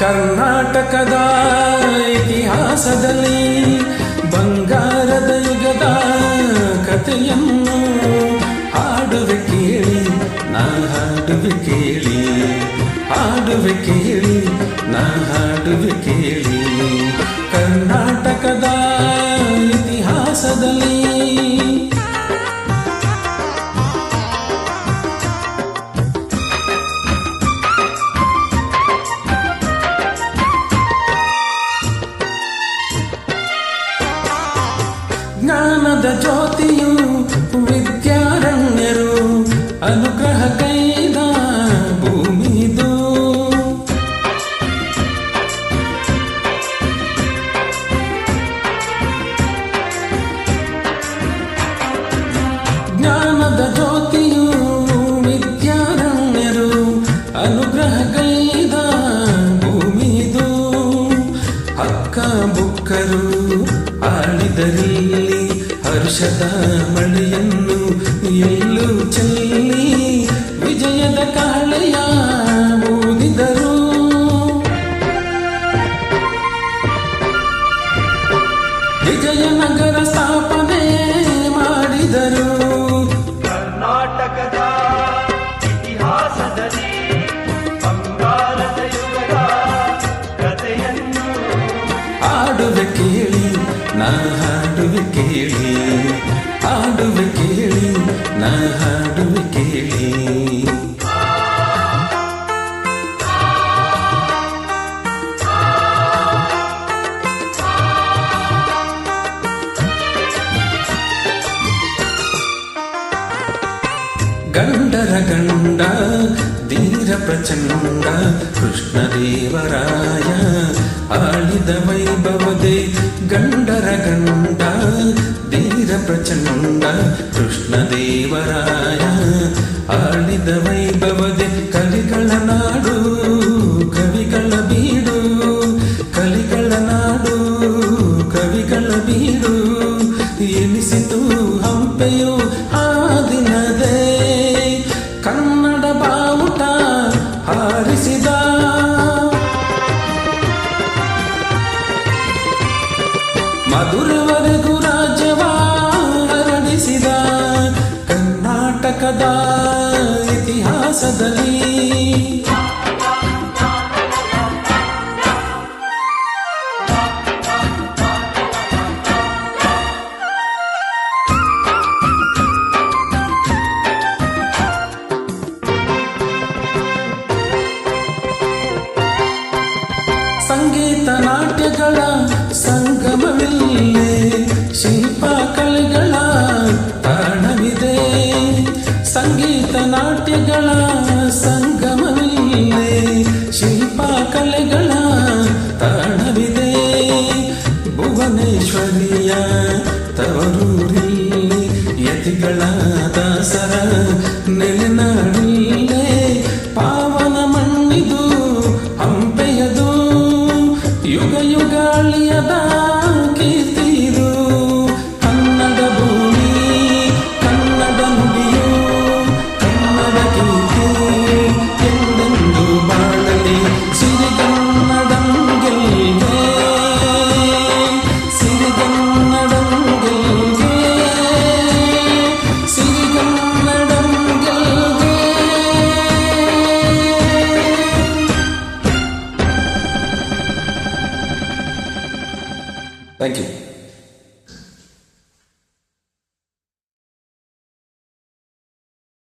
ಕರ್ನಾಟಕದ ಇತಿಹಾಸದಲ್ಲಿ ಬಂಗಾರದ ಯುಗದ ಕಥೆಯನ್ನು ಹಾಡುವೆ ಕೇಳಿ, ನಾ ಹಾಡುವೆ ಕೇಳಿ, ಹಾಡುವೆ ಕೇಳಿ, ನಾ ಹಾಡುವೆ ಕೇಳಿ. ಕರ್ನಾಟಕದ ಇತಿಹಾಸದಲ್ಲಿ ಜ್ಞಾನದ ಜ್ಯೋತಿಯು ವಿದ್ಯಾರಣ್ಯರು ಅನುಗ್ರಹ ಕೈದ ಭೂಮಿದು. ಜ್ಞಾನದ ಜ್ಯೋತಿಯು ವಿದ್ಯಾರಣ್ಯರು ಅನುಗ್ರಹ ಕೈದ ಭೂಮಿದು. ಹಕ್ಕ ಬುಕ್ಕರು ಆಳಿದರಲ್ಲಿ ಹರ್ಷದ ಮಳೆಯನ್ನು ಎಲ್ಲೂ ಚೆಲ್ಲಿ ವಿಜಯದ ಕಾಳೆಯ ಊದಿದರು. ವಿಜಯನಗರ ಸ್ಥಾಪನೆ ಮಾಡಿದರು. ಕರ್ನಾಟಕದ ಇತಿಹಾಸದಲ್ಲಿ ಬಂಗಾರದ ಯುಗದ ಕಥೆಯನ್ನು ಹಾಡುವೆ ಕೇಳಿ, ನಾ ಹಾಡುವೆ ಕೇಳಿ, ಹಾಡುವೆ ಕೇಳಿ, ನಾ ಹಾಡುವೆ ಕೇಳಿ. ಗಂಡರ ಗಂಡ ಧೀರ ಪ್ರಚಂಡ ಕೃಷ್ಣದೇವರಾಯ ಆಳಿದ ವೈಭವದೆ. ಗಂಡರ ಗಂಡ ಧೀರ ಪ್ರಚಂಡ ಕೃಷ್ಣದೇವರಾಯ ಆಳಿದ ವೈಭವದೆ. ಕಲಿಗಳ ನಾಡು ಕವಿಗಳ ಬೀಡು, ಕಲಿಗಳ ನಾಡು ಕವಿಗಳ ಬೀಡು ಎನಿಸಿತು ಹಂಪೆಯು ಆ ದಿನದೇ. ಕನ್ನಡ ಬಾವುಟ ಹಾರಿಸಿದ ಮಧುರವರೆಗೂ ರಾಜ್ಯವ ಹರಡಿಸಿದ. ಕರ್ನಾಟಕದ ಇತಿಹಾಸದಲ್ಲಿ ಸಂಗೀತ ನಾಟ್ಯಗಳ ಸಂಗಮವಿಲ್ಲೇ, ಶಿಲ್ಪ ಕಲೆಗಳ ತಾಣವಿದೆ. ಸಂಗೀತ ನಾಟ್ಯಗಳ ಸಂಗಮವಿಲ್ಲೇ, ಶಿಲ್ಪ ಕಲೆಗಳ ತಾಣವಿದೆ. ಭುವನೇಶ್ವರಿಯ ತವರೂರಿಲ್ಲಿ ಯತಿಗಳ ದಾಸರ ನೆಲೆನಾಡಿಲ್ಲೇ. ಪಾವನ ಮಣ್ಣಿದು ಹಂಪೆಯದು, ಯುಗ ಯುಗಾಳಿಯದ ಕೀರ್ತಿದು. ಕನ್ನಡ ಭೂಮಿ ಕನ್ನಡ ನುಡಿಯು ಕನ್ನಡ ಕೀರ್ತಿ ಎಂದೆಂದು ಬಾಳಲಿ. ಸಿರಿಗನ್ನಡಂ ಗೆಲ್ಗೆ, ಸಿರಿಗನ್ನಡಂ ಗೆಲ್ಗೆ, ಸಿರಿಗನ್ನಡಂ ಗೆಲ್ಗೆ. Thank you.